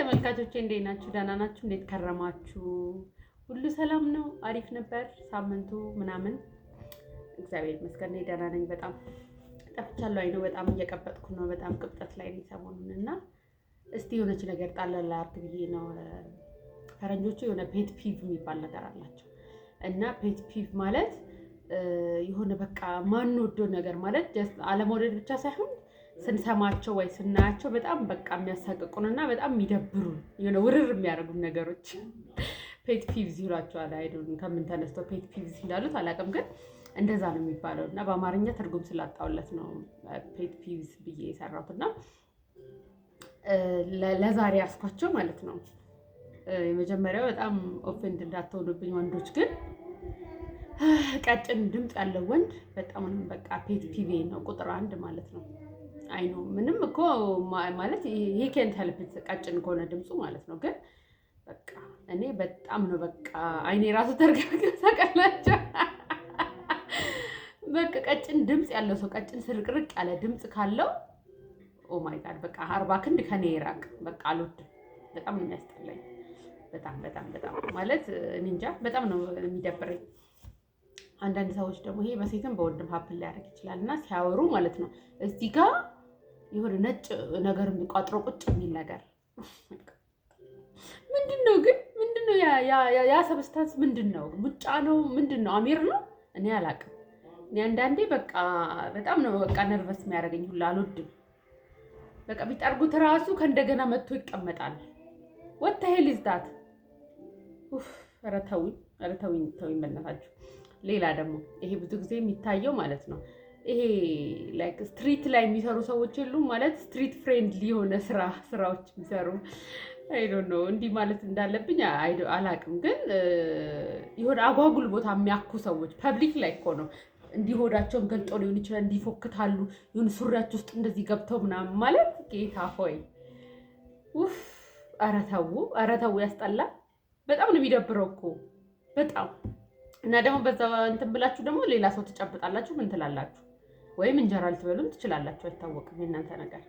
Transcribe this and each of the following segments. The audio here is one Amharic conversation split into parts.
ተመልካቾቼ እንዴት ናችሁ? ደህና ናችሁ? እንዴት ከረማችሁ? ሁሉ ሰላም ነው? አሪፍ ነበር ሳምንቱ ምናምን። እግዚአብሔር ይመስገን ደህና ነኝ። በጣም ጠፍቻለሁ። አይነው በጣም እየቀበጥኩ ነው። በጣም ቅብጠት ላይ ነኝ ሰሞኑን እና እስቲ የሆነች ነገር ጣል ላድርግ ብዬ ነው። ፈረንጆቹ የሆነ ፔት ፒቭ የሚባል ነገር አላቸው እና ፔት ፒቭ ማለት የሆነ በቃ ማንወደው ነገር ማለት ጀስት አለመውደድ ብቻ ሳይሆን ስንሰማቸው ወይ ስናያቸው በጣም በቃ የሚያሳቅቁንና በጣም የሚደብሩን የሆነ ውርር የሚያደርጉን ነገሮች ፔት ፒቭዝ ይሏቸዋል። አይዶን ከምን ተነስተው ፔት ፒቭዝ እንዳሉት አላውቅም፣ ግን እንደዛ ነው የሚባለው እና በአማርኛ ትርጉም ስላጣውለት ነው ፔት ፒቭዝ ብዬ የሰራሁት እና ለዛሬ ያስኳቸው ማለት ነው። የመጀመሪያው በጣም ኦፌንድ እንዳትሆኑብኝ ወንዶች፣ ግን ቀጭን ድምፅ ያለው ወንድ በጣም በቃ ፔት ፒቭ ነው ቁጥር 1 ማለት ነው። አይ ነው ምንም እኮ ማለት he can't help it ቀጭን ከሆነ ድምፁ ማለት ነው። ግን በቃ እኔ በጣም ነው በቃ አይኔ ራሱ ተርገርገር ተቀላቸው። በቃ ቀጭን ድምፅ ያለው ሰው ቀጭን ስርቅርቅ ያለ ድምፅ ካለው ኦ ማይ ጋድ በቃ 40 ክንድ ከኔ ይራቅ። በቃ አልወድም። በጣም ነው የሚያስጠላኝ። በጣም ማለት እኔ እንጃ በጣም ነው የሚደብረኝ። አንዳንድ ሰዎች ደግሞ ይሄ በሴትም በወንድም ሀፕል ሊያደርግ ይችላል እና ሲያወሩ ማለት ነው እዚህ ጋር የሆነ ነጭ ነገር የሚቋጥሮ ቁጭ የሚል ነገር ምንድነው? ግን ምንድነው? ያ ሰብስታንስ ምንድነው? ሙጫ ነው ምንድነው? አሚር ነው? እኔ አላውቅም። እኔ አንዳንዴ በቃ በጣም ነው በቃ ነርቨስ የሚያደርገኝ ሁላ አልወድም። በቃ ቢጠርጉት ራሱ ከእንደገና መጥቶ ይቀመጣል። what the hell is that? ኧረ ተውኝ በእናታችሁ። ሌላ ደግሞ ይሄ ብዙ ጊዜ የሚታየው ማለት ነው ይሄ ላይክ ስትሪት ላይ የሚሰሩ ሰዎች የሉም ማለት ስትሪት ፍሬንድሊ የሆነ ስራዎች የሚሰሩ አይ ዶንት ኖ እንዲህ ማለት እንዳለብኝ አላውቅም፣ ግን የሆነ አጓጉል ቦታ የሚያኩ ሰዎች ፐብሊክ ላይ እኮ ነው እንዲህ ሆዳቸውን ገልጦ ሊሆን ይችላል እንዲፎክታሉ የሆነ ሱሪያቸው ውስጥ እንደዚህ ገብተው ምናምን ማለት ጌታ ሆይ ኧረ ተው ያስጠላል። በጣም ነው የሚደብረው እኮ በጣም። እና ደግሞ በዛ እንትን ብላችሁ ደግሞ ሌላ ሰው ትጨብጣላችሁ። ምን ትላላችሁ? ወይም እንጀራ ልትበሉም ትችላላችሁ። አይታወቅም የእናንተ ነገር።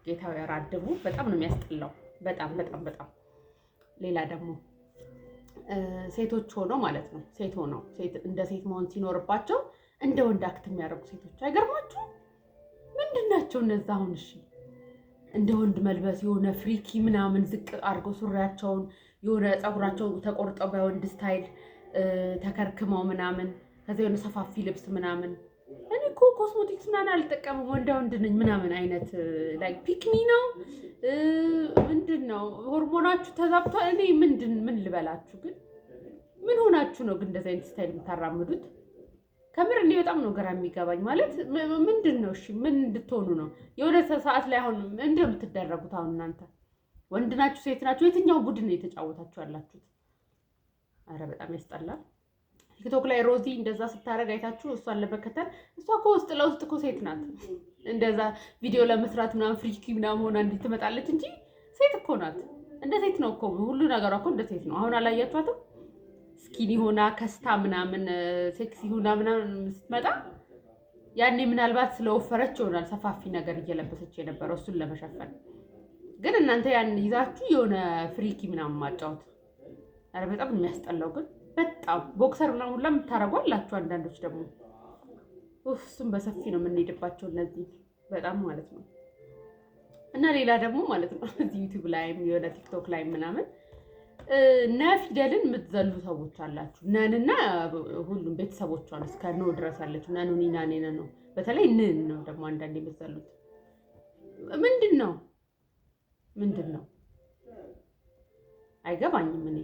ጌታው ያራድቡ። በጣም ነው የሚያስጠላው። በጣም ሌላ ደግሞ ሴቶች ሆነው ማለት ነው እንደ ሴት መሆን ሲኖርባቸው እንደ ወንድ አክት የሚያደርጉ ሴቶች አይገርማችሁ? ምንድን ናቸው እነዛ? አሁን እሺ እንደ ወንድ መልበስ የሆነ ፍሪኪ ምናምን ዝቅ አድርገው ሱሪያቸውን የሆነ ፀጉራቸው ተቆርጠው በወንድ ስታይል ተከርክመው ምናምን ከዛ የሆነ ሰፋፊ ልብስ ምናምን። እኔ እኮ ኮስሞቲክስ ምናምን አልጠቀምም ወንድ ነኝ ምናምን አይነት ላይክ ፒክሚ ነው ምንድን ነው ሆርሞናችሁ ተዛብቷል። እኔ ምን ልበላችሁ? ግን ምን ሆናችሁ ነው ግን እንደዚህ አይነት ስታይል የምታራምዱት? ከምር እኔ በጣም ነው ግራ የሚገባኝ። ማለት ምንድን ነው? እሺ ምን እንድትሆኑ ነው? የሆነ ሰዓት ላይ አሁን ምንድን ነው የምትደረጉት? አሁን እናንተ ወንድ ናችሁ ሴት ናችሁ? የትኛው ቡድን ነው የተጫወታችሁ ያላችሁት? አረ በጣም ያስጠላል። ቲክቶክ ላይ ሮዚ እንደዛ ስታረግ አይታችሁ እሷን ለመከተል እሷ እኮ ውስጥ ለውስጥ እኮ ሴት ናት። እንደዛ ቪዲዮ ለመስራት ምናምን ፍሪኪ ምናምን ሆና እንዲህ ትመጣለች እንጂ ሴት እኮ ናት። እንደ ሴት ነው እኮ ሁሉ ነገሯ እኮ እንደ ሴት ነው። አሁን አላያችኋትም? ስኪኒ ሆና ከስታ ምናምን ሴክሲ ሆና ምናምን ስትመጣ ያኔ ምናልባት ስለወፈረች ይሆናል ሰፋፊ ነገር እየለበሰች የነበረው እሱን ለመሸፈን። ግን እናንተ ያን ይዛችሁ የሆነ ፍሪኪ ምናምን ማጫወት አረ በጣም የሚያስጠላው። ግን በጣም ቦክሰር ምናምን ሁላ የምታረጉ አላችሁ አንዳንዶች ደግሞ። እሱም በሰፊ ነው የምንሄድባቸው እነዚህ በጣም ማለት ነው። እና ሌላ ደግሞ ማለት ነው እዚህ ዩቲዩብ ላይም የሆነ ቲክቶክ ላይ ምናምን ፊደልን የምትዘሉ ሰዎች አላችሁ። ነንና ሁሉም ቤተሰቦቿን እስከ ኖ ድረስ ያለችው ነኑ ኒና ኔነ ነው። በተለይ ንን ነው ደግሞ አንዳንዴ የምትዘሉት። ምንድን ነው አይገባኝም። እኔ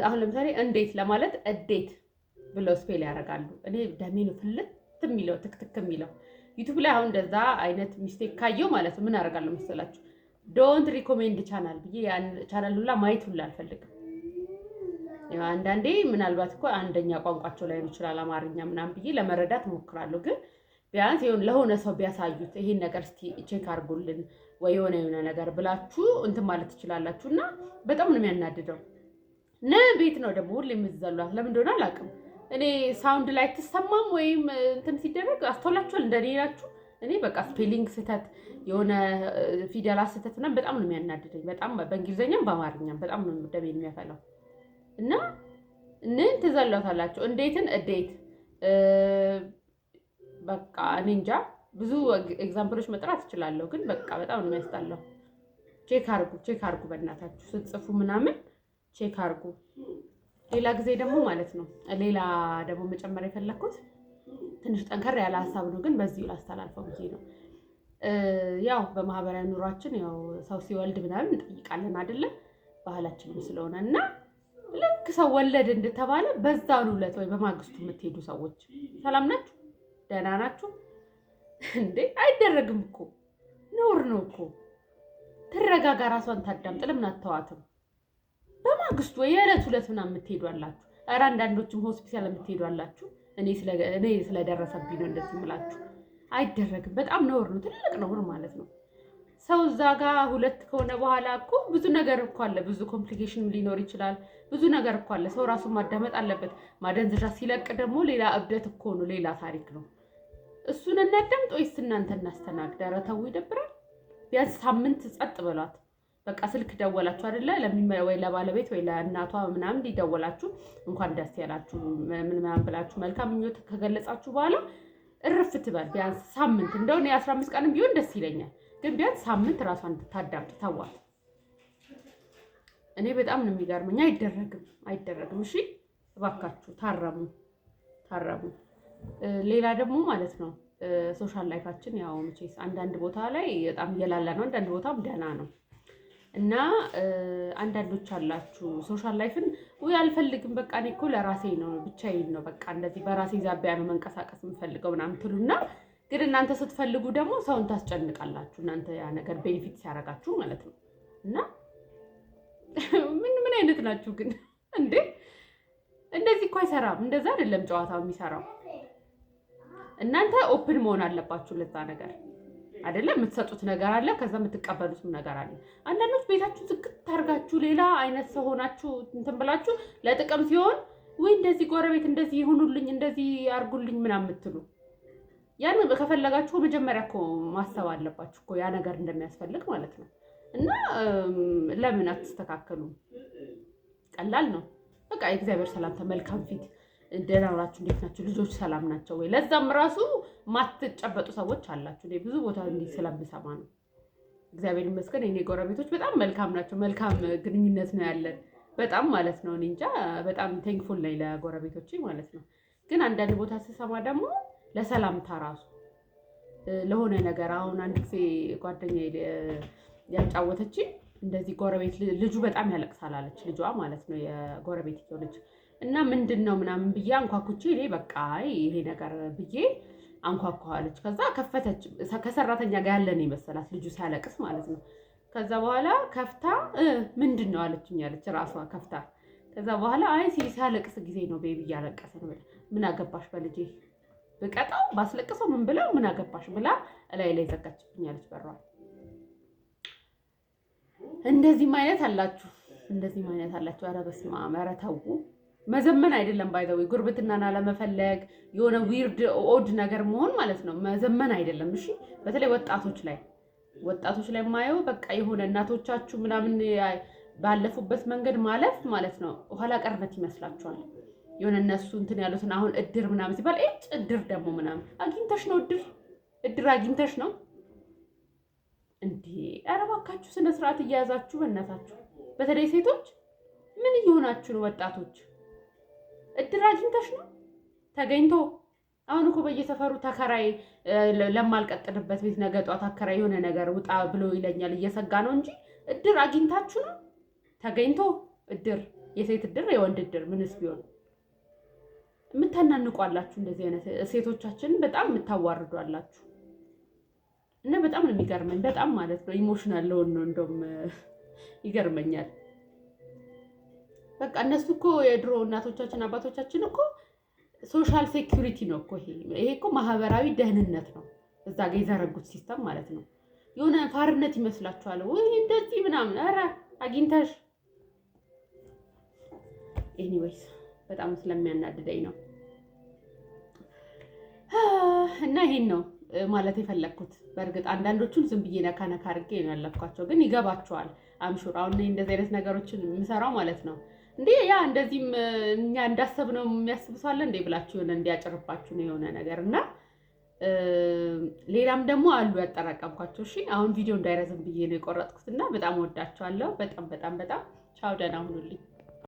አሁን ለምሳሌ እንዴት ለማለት እዴት ብለው ስፔል ያደርጋሉ። እኔ ደሜ ነው ፍልት የሚለው ትክትክ የሚለው ዩቲዩብ ላይ አሁን እንደዛ አይነት ሚስቴክ ካየው ማለት ምን አደርጋለሁ መሰላችሁ? ዶንት ሪኮሜንድ ቻናል ብዬ ያን ቻናል ሁላ ማየት ሁላ አልፈልግም። አንዳንዴ ምናልባት እኮ አንደኛ ቋንቋቸው ላይ ይችላል አማርኛ ምናምን ብዬ ለመረዳት እሞክራለሁ። ግን ቢያንስ ለሆነ ሰው ቢያሳዩት ይሄን ነገር እስቲ ቼክ አድርጉልን ወይ የሆነ ነገር ብላችሁ እንትን ማለት ትችላላችሁ። እና በጣም ነው የሚያናድደው። ቤት ነው ደግሞ ሁሌ የምትዘሏት ለምን እንደሆነ አላውቅም። እኔ ሳውንድ ላይ ተሰማም ወይም እንትን ሲደረግ አስተውላችኋል? እንደኔ ናችሁ እኔ በቃ ስፔሊንግ ስህተት የሆነ ፊደላት ስህተት ምናምን በጣም ነው የሚያናድደኝ። በጣም በእንግሊዝኛም በአማርኛም በጣም ነው ደም የሚያፈላው። እና ትዘሏታላችሁ እንዴትን እዴት በቃ እኔ እንጃ ብዙ ኤግዛምፕሎች መጥራት እችላለሁ፣ ግን በቃ በጣም ነው የሚያስጠላው። ቼክ አርጉ በእናታችሁ ስትጽፉ ምናምን ቼክ አርጉ። ሌላ ጊዜ ደግሞ ማለት ነው ሌላ ደግሞ መጨመር የፈለኩት ትንሽ ጠንከር ያለ ሀሳብ ነው፣ ግን በዚሁ ላስተላልፈው ብዬ ነው። ያው በማህበራዊ ኑሯችን ያው ሰው ሲወልድ ምናምን እንጠይቃለን አይደለ? ባህላችንም ስለሆነ እና ልክ ሰው ወለድ እንደተባለ በዛኑ ዕለት ወይ በማግስቱ የምትሄዱ ሰዎች ሰላም ናችሁ? ደህና ናችሁ እንዴ? አይደረግም እኮ ነውር ነው እኮ። ትረጋጋ፣ ራሷን ታዳምጥ። ለምን አተዋትም? በማግስቱ ወይ የዕለት ሁለት ምናምን የምትሄዱ አላችሁ። ኧረ አንዳንዶችም ሆስፒታል የምትሄዱ አላችሁ። እኔ ስለደረሰብኝ ነው እንደዚህ የምላችሁ። አይደረግም። በጣም ነውር ነው፣ ትልቅ ነውር ማለት ነው። ሰው እዛ ጋር ሁለት ከሆነ በኋላ እኮ ብዙ ነገር እኮ አለ፣ ብዙ ኮምፕሊኬሽን ሊኖር ይችላል። ብዙ ነገር እኮ አለ። ሰው ራሱን ማዳመጥ አለበት። ማደንዘዣ ሲለቅ ደግሞ ሌላ እብደት እኮ ነው፣ ሌላ ታሪክ ነው። እሱን እናዳምጥ ወይስ እናንተ እናስተናግድ? ኧረ ተው፣ ይደብራል። ቢያንስ ሳምንት ጸጥ በሏት። በቃ ስልክ ደወላችሁ አይደለ? ወይ ለባለቤት ወይ ለእናቷ ምናምን ሊደወላችሁ እንኳን ደስ ያላችሁ ምናምን ብላችሁ መልካም ምኞት ከገለጻችሁ በኋላ እርፍ ትበል። ቢያንስ ሳምንት እንደው 15 ቀንም ቢሆን ደስ ይለኛል፣ ግን ቢያንስ ሳምንት ራሷን እንድታዳምጥ ተዋት። እኔ በጣም ነው የሚገርመኝ። አይደረግም። እሺ እባካችሁ ታረሙ። ሌላ ደግሞ ማለት ነው ሶሻል ላይፋችን ያው መቼስ አንዳንድ ቦታ ላይ በጣም እየላላ ነው፣ አንዳንድ ቦታም ደህና ነው። እና አንዳንዶች አላችሁ ሶሻል ላይፍን ወይ አልፈልግም፣ በቃ እኔ እኮ ለራሴ ነው ብቻዬን ነው በቃ እንደዚህ በራሴ ዛቢያ ነው መንቀሳቀስ የምፈልገው ምናምን ትሉና ግን እናንተ ስትፈልጉ ደግሞ ሰውን ታስጨንቃላችሁ። እናንተ ያ ነገር ቤኔፊት ሲያደርጋችሁ ማለት ነው። እና ምን አይነት ናችሁ ግን እንዴ? እንደዚህ እኮ አይሰራም። እንደዛ አይደለም ጨዋታው የሚሰራው። እናንተ ኦፕን መሆን አለባችሁ ለዛ ነገር አይደለም። የምትሰጡት ነገር አለ፣ ከዛ የምትቀበሉትም ነገር አለ። አንዳንዶች ቤታችሁ ዝግት ታርጋችሁ ሌላ አይነት ሰው ሆናችሁ እንትን ብላችሁ ለጥቅም ሲሆን ወይ እንደዚህ ጎረቤት እንደዚህ ይሁኑልኝ እንደዚህ አርጉልኝ ምናምን የምትሉ ያን ከፈለጋችሁ መጀመሪያ እኮ ማሰብ አለባችሁ እኮ ያ ነገር እንደሚያስፈልግ ማለት ነው። እና ለምን አትስተካከሉም? ቀላል ነው። በቃ የእግዚአብሔር ሰላምታ፣ መልካም ፊት፣ ደህና ናችሁ፣ እንዴት ናችሁ፣ ልጆች ሰላም ናቸው ወይ? ለዛም ራሱ ማትጨበጡ ሰዎች አላችሁ። እኔ ብዙ ቦታ እንዲህ ስለምሰማ ነው። እግዚአብሔር ይመስገን የኔ ጎረቤቶች በጣም መልካም ናቸው። መልካም ግንኙነት ነው ያለን በጣም ማለት ነው። እኔ እንጃ በጣም ቴንክፉል ነኝ ለጎረቤቶቼ ማለት ነው። ግን አንዳንድ ቦታ ስሰማ ደግሞ ለሰላምታ ራሱ ለሆነ ነገር አሁን አንድ ጊዜ ጓደኛዬ ያጫወተች እንደዚህ ጎረቤት ልጁ በጣም ያለቅሳል አለች። ልጇ ማለት ነው የጎረቤት ልጅ እና ምንድነው ምናምን ብዬ አንኳኩቼ እኔ በቃ ይሄ ነገር ብዬ አንኳኳለች። ከዛ ከፈተች። ከሰራተኛ ጋር ያለን ይመስላት ልጁ ሲያለቅስ ማለት ነው። ከዛ በኋላ ከፍታ ምንድነው አለችኝ አለች ራሷ ከፍታ። ከዛ በኋላ አይ ሲያለቅስ ጊዜ ነው ቤቢ እያለቀሰ ነው። ምን አገባሽ በልጄ ብቀጣው ባስለቅሰው ምን ብለው ምን አገባሽ ብላ ላይ ዘጋችብኝ አለች በሯል። እንደዚህ ማለት አላችሁ። ኧረ በስመ አብ! ኧረ ተው። መዘመን አይደለም ባይዘው ጉርብትናና ለመፈለግ የሆነ ዊርድ ኦድ ነገር መሆን ማለት ነው። መዘመን አይደለም። እሺ በተለይ ወጣቶች ላይ ማየው በቃ የሆነ እናቶቻችሁ ምናምን ባለፉበት መንገድ ማለፍ ማለት ነው ኋላ ቀርነት ይመስላችኋል። የሆነ እነሱ እንትን ያሉትን አሁን እድር ምናምን ሲባል እድር ደግሞ ምናምን አግኝተሽ ነው እድር አግኝተሽ ነው እንዴ? ኧረ እባካችሁ ስነ ስርዓት እያያዛችሁ በእናታችሁ። በተለይ ሴቶች ምን እየሆናችሁ ነው? ወጣቶች እድር አግኝተሽ ነው ተገኝቶ። አሁን እኮ በየሰፈሩ ተከራይ ለማልቀጥልበት ቤት ነገ ጧት አከራይ የሆነ ነገር ውጣ ብሎ ይለኛል እየሰጋ ነው እንጂ እድር አግኝታችሁ ነው ተገኝቶ። እድር የሴት እድር የወንድ እድር ምንስ ቢሆን የምታናንቋላችሁ እንደዚህ አይነት ሴቶቻችንን በጣም የምታዋርዷላችሁ። እና በጣም ነው የሚገርመኝ። በጣም ማለት ነው ኢሞሽናል ነው እንደውም ይገርመኛል። በቃ እነሱ እኮ የድሮ እናቶቻችን አባቶቻችን እኮ ሶሻል ሴኩሪቲ ነው እኮ ይሄ እኮ ማህበራዊ ደህንነት ነው እዛ ጋር የዘረጉት ሲስተም ማለት ነው። የሆነ ፋርነት ይመስላችኋል ወይ እንደዚህ ምናምን? ኧረ አግኝተሽ ኤኒዌይስ በጣም ስለሚያናድደኝ ነው። እና ይሄን ነው ማለት የፈለግኩት። በእርግጥ አንዳንዶቹን ዝም ብዬ ነካ ነካ አድርጌ ነው ያለፍኳቸው፣ ግን ይገባቸዋል። አምሹር አሁን እንደዚህ አይነት ነገሮችን የምሰራው ማለት ነው እንዴ ያ እንደዚህም እኛ እንዳሰብነው የሚያስብሷል እንዴ ብላችሁ የሆነ እንዲያጭርባችሁ ነው የሆነ ነገር እና ሌላም ደግሞ አሉ ያጠራቀምኳቸው። እሺ አሁን ቪዲዮ እንዳይረዝም ብዬ ነው የቆረጥኩት እና በጣም ወዳቸዋለሁ። በጣም ቻው፣ ደህና ሁኑልኝ።